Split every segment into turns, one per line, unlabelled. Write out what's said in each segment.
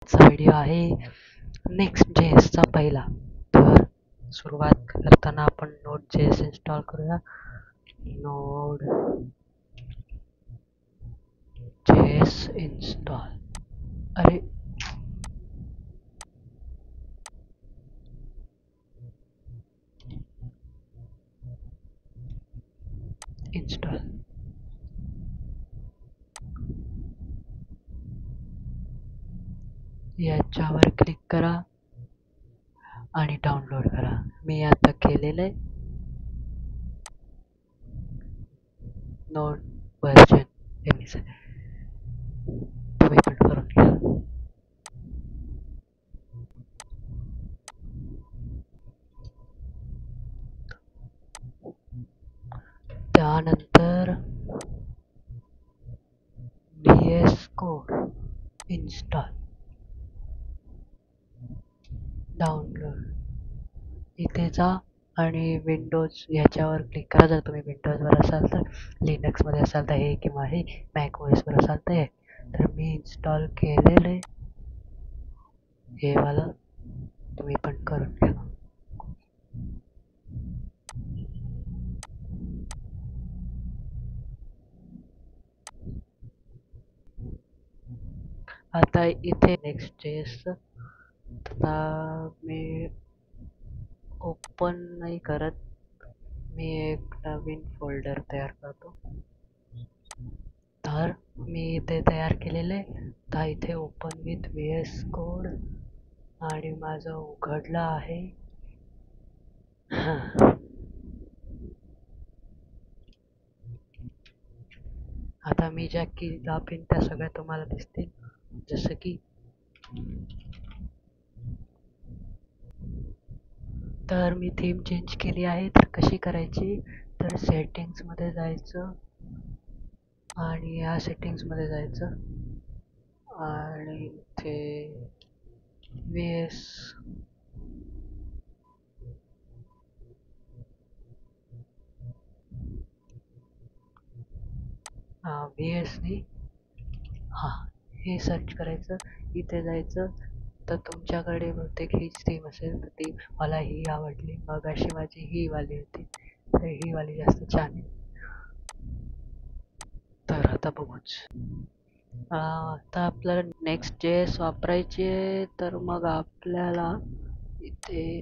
आजचा व्हिडिओ आहे नेक्स्ट.js चा पहिला. तर सुरुवात करताना आपण Node.js इन्स्टॉल करूया. Node.js install. अरे इन्स्टॉल. याच्यावर क्लिक करा आणि डाउनलोड करा. मी आता केलेलं आहे. नोड व्हर्जन तुम्ही पण करून घ्या. त्यानंतर VS कोड इन्स्टॉल, डाउनलोड. इथे जा आणि विंडोज ह्याच्यावर क्लिक करा. जर तुम्ही विंडोजवर असाल तर, लिनक्समध्ये असाल तर हे, किंवा हे मॅक ओएसवर असाल तर हे. तर मी इन्स्टॉल केलेलं आहे हे वाला. तुम्ही पण करून घ्या. आता इथे नेक्स्ट.js आता मी ओपन नाही करत. मी एक नवीन फोल्डर तयार करतो. तर मी इथे तयार केलेले. तर इथे ओपन विथ VS कोड आणि माझं उघडलं आहे. आता मी ज्या की दाबीन त्या सगळ्या तुम्हाला दिसतील. जसं की तर मी थीम चेंज केली आहे. तर कशी करायची, तर सेटिंग्समध्ये जायचं आणि या सेटिंग्समध्ये जायचं आणि इथे VS VSनी हे सर्च करायचं. इथे जायचं. तर तुमच्याकडे बहुतेक हीच थीम असेल. तर ती मला ही आवडली. मग अशी माझी ही वाली होती. तर ही वाली जास्त छान आहे. तर आता बघूच. आता आपल्याला नेक्स्ट.js वापरायची आहे. तर मग आपल्याला इथे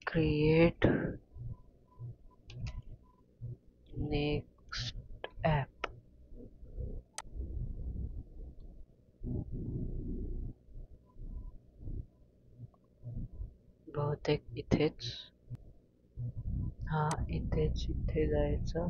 क्रिएट नेक्स्ट ॲप, बहुतेक इथेच. इथे जायचं.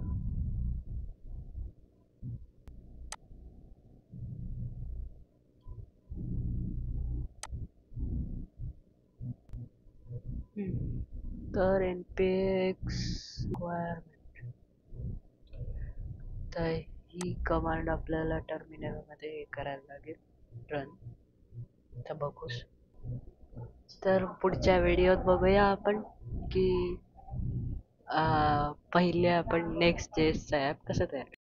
तर npx requirement. तर ही कमांड आपल्याला टर्मिनलमध्ये करायला लागेल, रन. तर बघूच. तर पुढच्या व्हिडिओत बघूया आपण की पहिले आपण नेक्स्ट.js चा ॲप कसं तयार